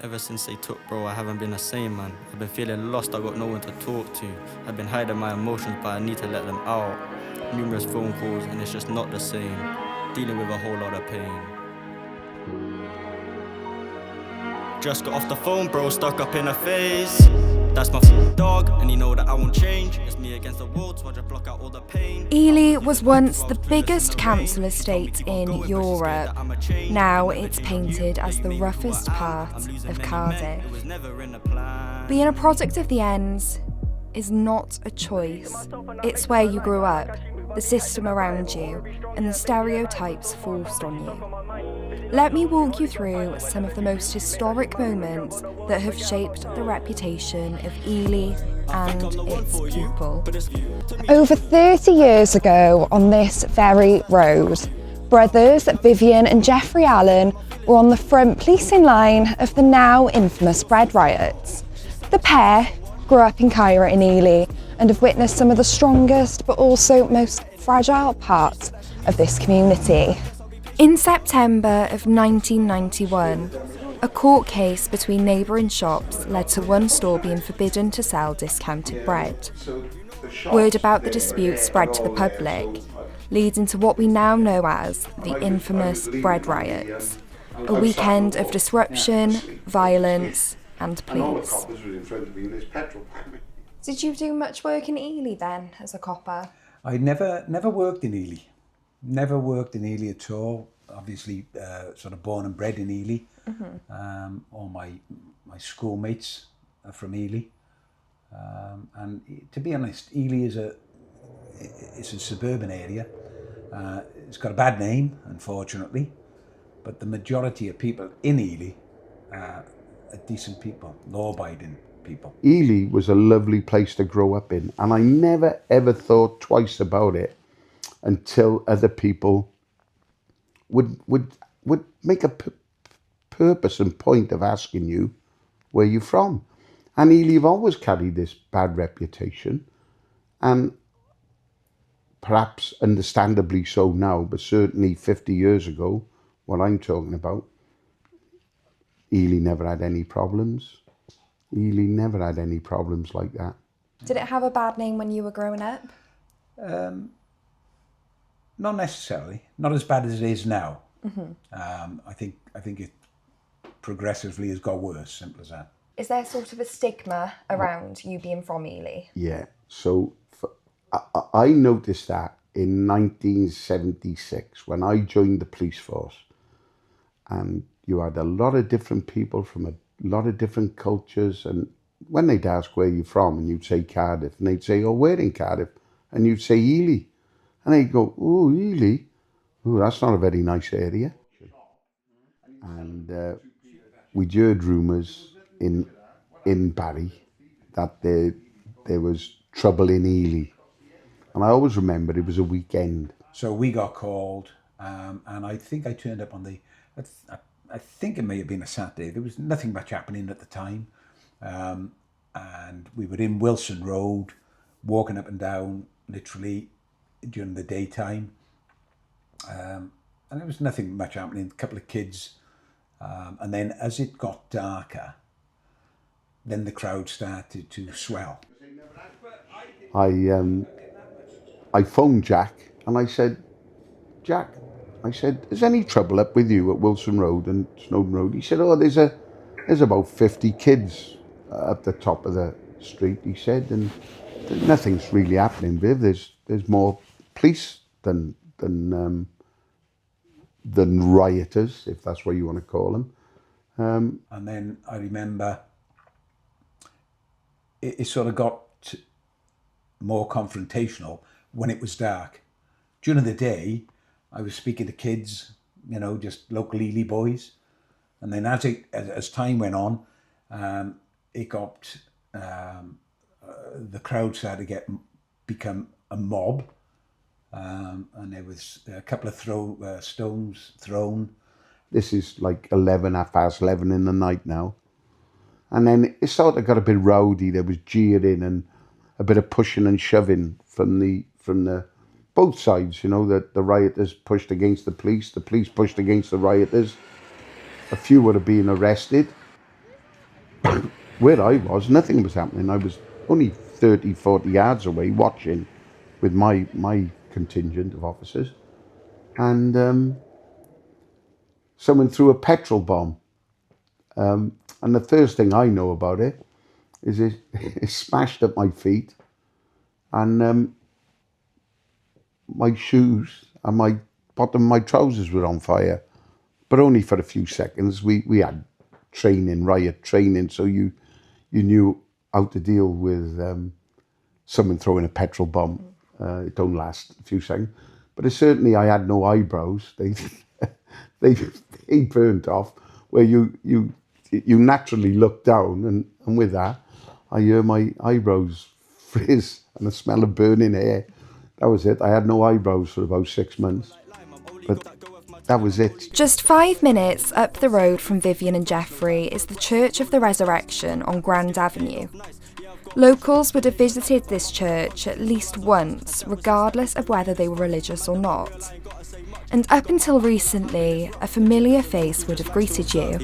Ever since they took bro, I haven't been the same, man. I've been feeling lost, I got no one to talk to. I've been hiding my emotions, but I need to let them out. Numerous phone calls, and it's just not the same. Dealing with a whole lot of pain. Just got off the phone, bro, stuck up in a phase. That's my dog, and you know that I won't change. It's me against the world, so I just block out all the pain. Ely was once the biggest council estate in Europe. Now it's painted as the roughest part of Cardiff. Being a product of the ends is not a choice. It's where you grew up, the system around you, and the stereotypes forced on you. Let me walk you through some of the most historic moments that have shaped the reputation of Ely and its people. Over 30 years ago on this very road, brothers Vivian and Jeffrey Allen were on the front policing line of the now infamous bread riots. The pair grew up in Cairo and Ely and have witnessed some of the strongest but also most fragile parts of this community. In September of 1991, a court case between neighbouring shops led to one store being forbidden to sell discounted bread. Word about the dispute spread to the public, leading to what we now know as the infamous bread riots, a weekend of disruption, violence and police. Did you do much work in Ely then as a copper? I never worked in Ely. Never worked in Ely at all. Obviously, sort of born and bred in Ely. All my schoolmates are from Ely. And to be honest, Ely is a suburban area. It's got a bad name, unfortunately, but the majority of people in Ely are decent people, law-abiding people. Ely was a lovely place to grow up in, and I never ever thought twice about it until other people would make a purpose and point of asking you where you're from. And Ely have always carried this bad reputation, and perhaps understandably so now, but certainly 50 years ago, what I'm talking about, Ely never had any problems. Ely never had any problems like that. Did it have a bad name when you were growing up? Not necessarily. Not as bad as it is now. I think it progressively has got worse, simple as that. Is there sort of a stigma around you being from Ely? Yeah. So I noticed that in 1976 when I joined the police force, and you had a lot of different people from a lot of different cultures, and when they'd ask where you're from and you'd say Cardiff, and they'd say, oh, we're in Cardiff, and you'd say Ely, and they'd go, oh, Ely, oh, that's not a very nice area. And we'd heard rumours in Barry that there was trouble in Ely, and I always remember it was a weekend. So we got called, and I think I turned up on the, I think it may have been a Saturday. There was nothing much happening at the time. And we were in Wilson Road, walking up and down, literally, during the daytime. And there was nothing much happening, a couple of kids. And then as it got darker, then the crowd started to swell. I phoned Jack, and I said, Jack, I said, is any trouble up with you at Wilson Road and Snowdon Road? He said, oh, there's about 50 kids up the top of the street, he said, and nothing's really happening, Viv. There's more police than rioters, if that's what you want to call them. And then I remember it sort of got more confrontational when it was dark. During the day, I was speaking to kids, you know, just local Ely boys. And then as time went on, it got, the crowd started to become a mob. And there was a couple of stones thrown. This is like 11:30 in the night now. And then it sort of got a bit rowdy. There was jeering and a bit of pushing and shoving from the both sides, you know, that the rioters pushed against the police pushed against the rioters. A few would have been arrested. where I was, nothing was happening. I was only 30, 40 yards away watching with my contingent of officers. And someone threw a petrol bomb. And the first thing I know about it is it smashed up my feet, and my shoes and my bottom of my trousers were on fire, but only for a few seconds. We had training, riot training, so you knew how to deal with someone throwing a petrol bomb. It don't last a few seconds, but certainly I had no eyebrows. They burnt off, where you naturally look down, and with that I hear my eyebrows frizz and the smell of burning hair. That was it. I had no eyebrows for about 6 months, but that was it. Just 5 minutes up the road from Vivian and Jeffrey is the Church of the Resurrection on Grand Avenue. Locals would have visited this church at least once, regardless of whether they were religious or not. And up until recently, a familiar face would have greeted you.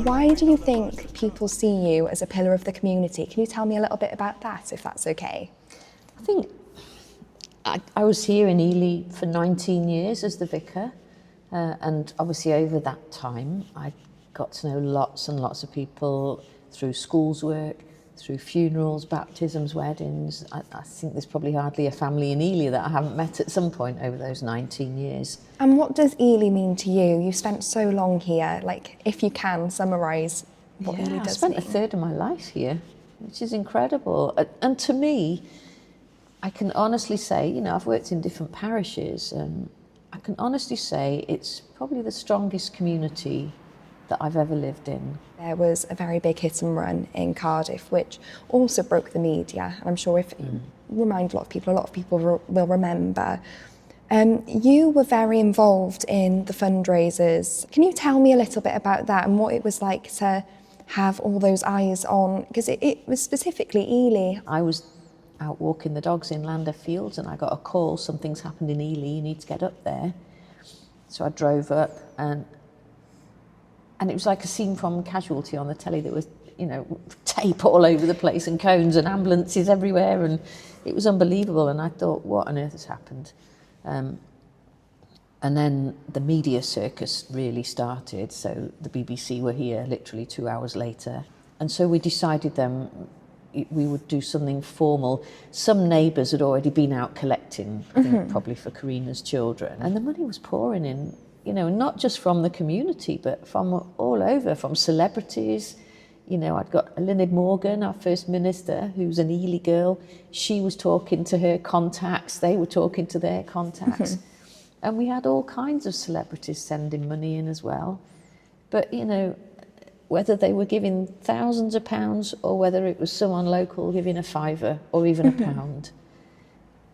Why do you think people see you as a pillar of the community? Can you tell me a little bit about that, if that's okay? I think I was here in Ely for 19 years as the vicar, and obviously over that time I got to know lots and lots of people through schools work, through funerals, baptisms, weddings. I think there's probably hardly a family in Ely that I haven't met at some point over those 19 years. And what does Ely mean to you? You've spent so long here. Like, if you can summarise what Ely does I spent mean. a third of my life here, which is incredible. And to me, I can honestly say, you know, I've worked in different parishes, and I can honestly say it's probably the strongest community that I've ever lived in. There was a very big hit and run in Cardiff, which also broke the media. And I'm sure if remind a lot of people will remember. You were very involved in the fundraisers. Can you tell me a little bit about that and what it was like to have all those eyes on? Because it was specifically Ely. I was out walking the dogs in Lander Fields, and I got a call, something's happened in Ely, you need to get up there. So I drove up, and it was like a scene from Casualty on the telly. There was, you know, tape all over the place and cones and ambulances everywhere, and it was unbelievable. And I thought, what on earth has happened? And then the media circus really started. So the BBC were here literally 2 hours later. And so we decided then we would do something formal. Some neighbours had already been out collecting, I think probably for Karina's children. And the money was pouring in, you know, not just from the community, but from all over, from celebrities. You know, I'd got Lynette Morgan, our First Minister, who's an Ely girl. She was talking to her contacts, they were talking to their contacts. And we had all kinds of celebrities sending money in as well. But, you know, whether they were giving thousands of pounds or whether it was someone local giving a fiver or even a pound,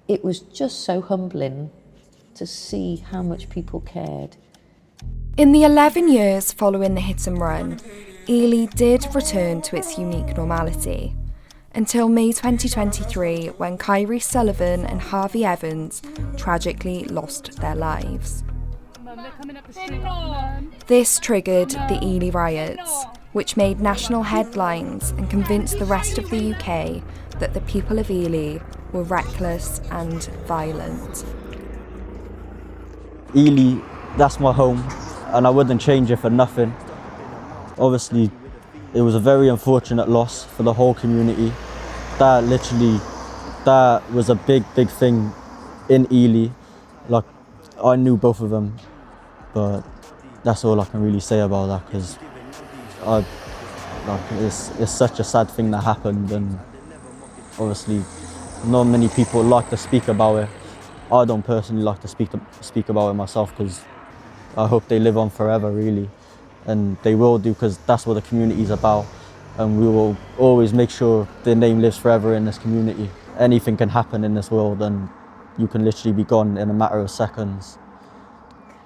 it was just so humbling to see how much people cared. In the 11 years following the hit and run, Ely did return to its unique normality, until May 2023, when Kyrie Sullivan and Harvey Evans tragically lost their lives. This triggered the Ely riots, which made national headlines and convinced the rest of the UK that the people of Ely were reckless and violent. Ely, that's my home, and I wouldn't change it for nothing. Obviously, it was a very unfortunate loss for the whole community. That was a big thing in Ely. Like, I knew both of them, but that's all I can really say about that, because it's such a sad thing that happened, and obviously not many people like to speak about it. I don't personally like to speak about it myself, because I hope they live on forever, really, and they will do, because that's what the community is about, and we will always make sure their name lives forever in this community. Anything can happen in this world, and you can literally be gone in a matter of seconds.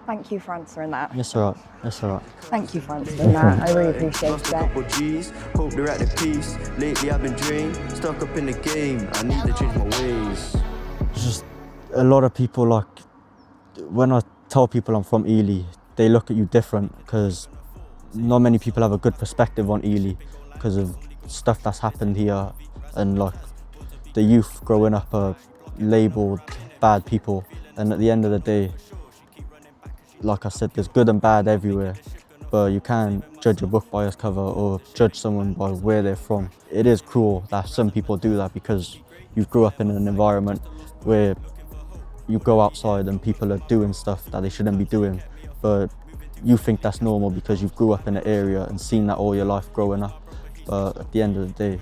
Thank you for answering that. It's all right. It's all right. Thank you for answering that. I really appreciate it. G's, hope they're at the peace. Lately I've been drained, stuck up in the game. I need to change my ways. Just a lot of people, like, when I tell people I'm from Ely, they look at you different, because not many people have a good perspective on Ely because of stuff that's happened here, and like the youth growing up are labelled bad people, and at the end of the day, like I said, there's good and bad everywhere, but you can't judge a book by its cover or judge someone by where they're from. It is cruel that some people do that because you grew up in an environment where you go outside and people are doing stuff that they shouldn't be doing, but you think that's normal because you grew up in an area and seen that all your life growing up. But at the end of the day,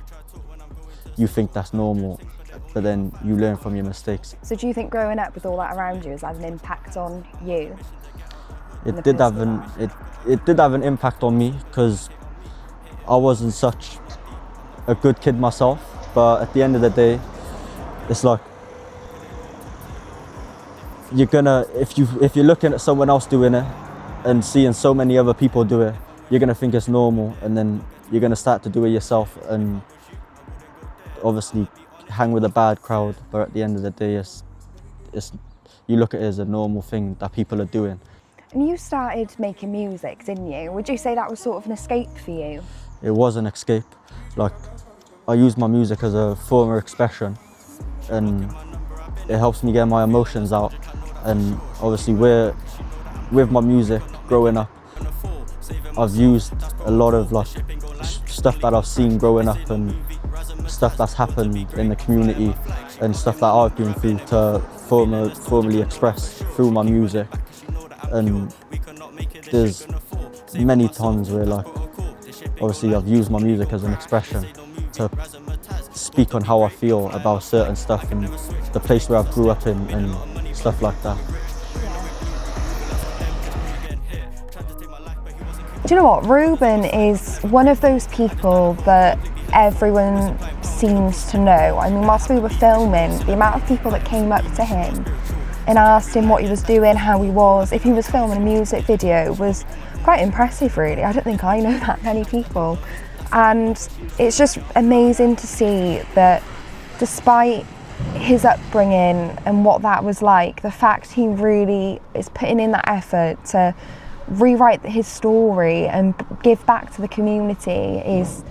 you think that's normal, but then you learn from your mistakes. So do you think growing up with all that around you has had an impact on you? It did have an impact on me because I wasn't such a good kid myself, but at the end of the day, it's like you're gonna, if you're looking at someone else doing it and seeing so many other people do it, you're gonna think it's normal, and then you're gonna start to do it yourself and obviously hang with a bad crowd. But at the end of the day, it's you look at it as a normal thing that people are doing. And you started making music, didn't you? Would you say that was sort of an escape for you? It was an escape. Like, I use my music as a form of expression, and it helps me get my emotions out. And obviously with my music growing up, I've used a lot of like stuff that I've seen growing up and stuff that's happened in the community and stuff that I've been through to formally express through my music. And there's many times where, like, obviously I've used my music as an expression to speak on how I feel about certain stuff and the place where I grew up in and stuff like that. Do you know what? Ruben is one of those people that everyone seems to know. I mean, whilst we were filming, the amount of people that came up to him and asked him what he was doing, how he was, if he was filming a music video, was quite impressive, really. I don't think I know that many people. And it's just amazing to see that despite his upbringing and what that was like, the fact he really is putting in that effort to rewrite his story and give back to the community is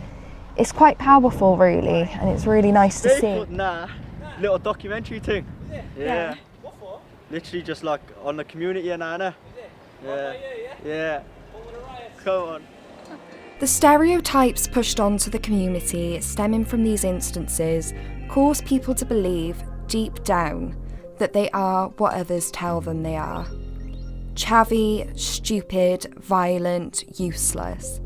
quite powerful, really, and it's really nice to see. Nah, little documentary thing. Yeah. What for? Literally just like on the community and Anna. Yeah. Come on. The stereotypes pushed onto the community stemming from these instances cause people to believe, deep down, that they are what others tell them they are. Chavvy, stupid, violent, useless.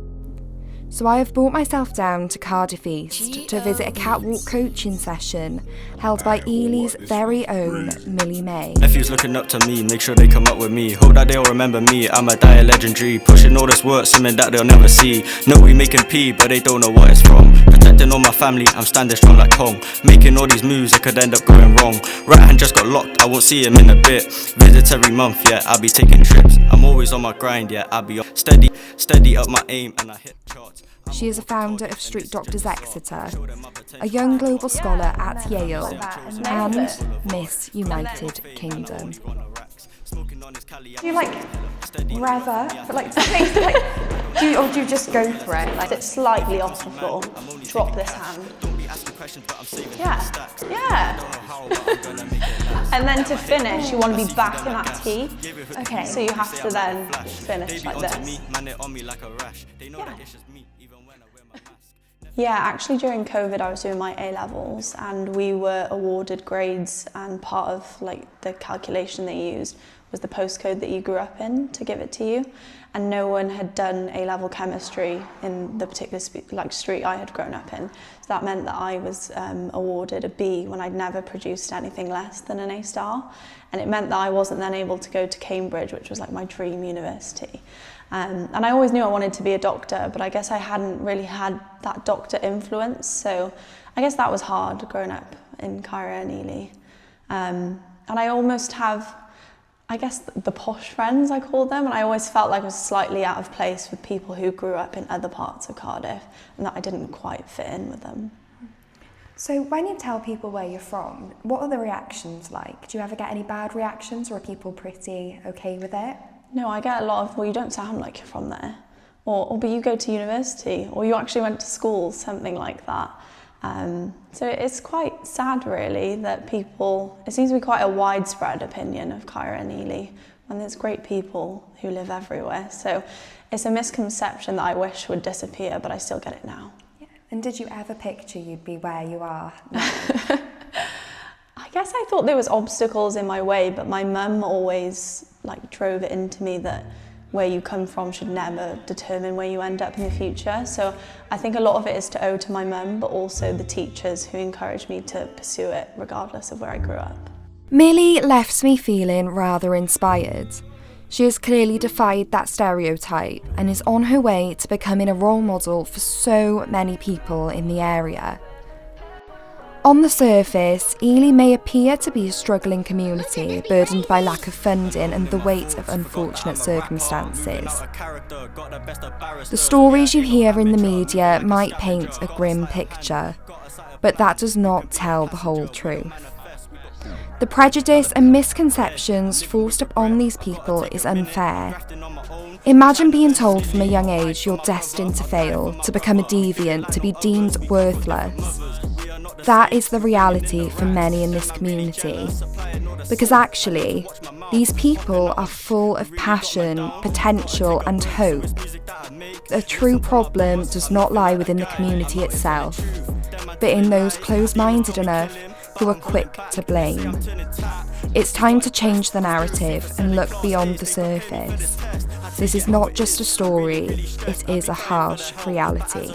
So I have brought myself down to Cardiff East to visit a catwalk coaching session held by Ely's very own Millie May. Nephews looking up to me, make sure they come up with me. Hope that they'll remember me, I'm a dire legendary. Pushing all this work, something that they'll never see. Know we making P, but they don't know what it's from. Protecting all my family, I'm standing strong like Kong. Making all these moves, it could end up going wrong. Right hand just got locked, I won't see him in a bit. Visits every month, yeah, I'll be taking trips. I'm always on my grind, yeah, I'll be steady up my aim and I hit charts. She is a founder of Street Doctors Exeter, a young global scholar at Yale, and Miss United Kingdom. Do you like rev up, but like to face, like, do you just go for it? Like, Sit slightly off the floor, drop this hand. Yeah. And then to finish, you want to be back in that T. Okay. So you have to then finish like this. Yeah, actually during COVID I was doing my A-levels and we were awarded grades, and part of like the calculation they used was the postcode that you grew up in to give it to you, and no one had done A-level chemistry in the particular street I had grown up in. So that meant that I was awarded a B when I'd never produced anything less than an A-star, and it meant that I wasn't then able to go to Cambridge, which was like my dream university. And I always knew I wanted to be a doctor, but I guess I hadn't really had that doctor influence, so I guess that was hard growing up in Cairo and Ely. And I almost have, I guess, the posh friends, I call them, and I always felt like I was slightly out of place with people who grew up in other parts of Cardiff, and that I didn't quite fit in with them. So when you tell people where you're from, what are the reactions like? Do you ever get any bad reactions, or are people pretty okay with it? No, I get a lot of, well, you don't sound like you're from there. or but you go to university, or you actually went to school, something like that. So it's quite sad really that it seems to be quite a widespread opinion of Cairo and Ely, when there's great people who live everywhere. So it's a misconception that I wish would disappear, but I still get it now. Yeah. And did you ever picture you'd be where you are now? I guess I thought there was obstacles in my way, but my mum always drove it into me that where you come from should never determine where you end up in the future. So I think a lot of it is to owe to my mum, but also the teachers who encouraged me to pursue it regardless of where I grew up. Millie left me feeling rather inspired. She has clearly defied that stereotype and is on her way to becoming a role model for so many people in the area. On the surface, Ely may appear to be a struggling community burdened by lack of funding and the weight of unfortunate circumstances. The stories you hear in the media might paint a grim picture, but that does not tell the whole truth. The prejudice and misconceptions forced upon these people is unfair. Imagine being told from a young age you're destined to fail, to become a deviant, to be deemed worthless. That is the reality for many in this community. Because actually, these people are full of passion, potential, and hope. The true problem does not lie within the community itself, but in those close-minded enough who are quick to blame. It's time to change the narrative and look beyond the surface. This is not just a story, it is a harsh reality.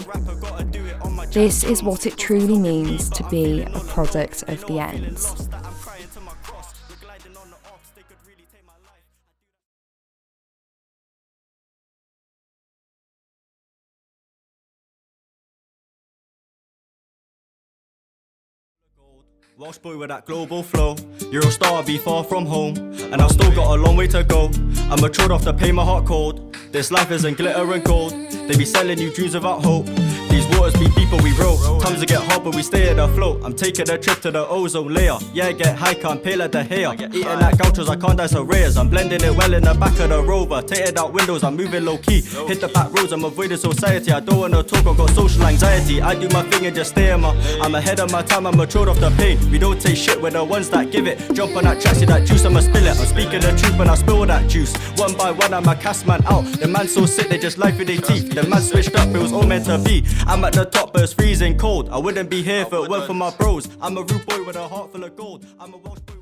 This is what it truly means to be a product of the ends. Welsh boy with that global flow, you're a star, be far from home, and I've still got a long way to go. I'm matured off to pay my heart cold. This life isn't glitter and gold, they be selling you dreams without hope. These waters be deeper, we roll. Times to get hard, but we stay at the float. I'm taking a trip to the ozone layer. Yeah, I get high, can't pay like the hair. Eating like gauchos, I can't dice arrears. I'm blending it well in the back of the Rover. Tated out windows, I'm moving low key. Hit the back roads, I'm avoiding society. I don't wanna talk, I've got social anxiety. I do my thing and just stay in my. I'm ahead of my time, I'm matured off the pain. We don't take shit, we're the ones that give it. Jump on that track, see that juice, I'ma spill it. I'm speaking the truth when I spill that juice. One by one, I'm a cast man out. The man so sick, they just life with their teeth. The man switched up, it was all meant to be. I'm at the top, but it's freezing cold. I wouldn't be here if it weren't for my bros. I'm a rude boy with a heart full of gold. I'm a Welsh boy.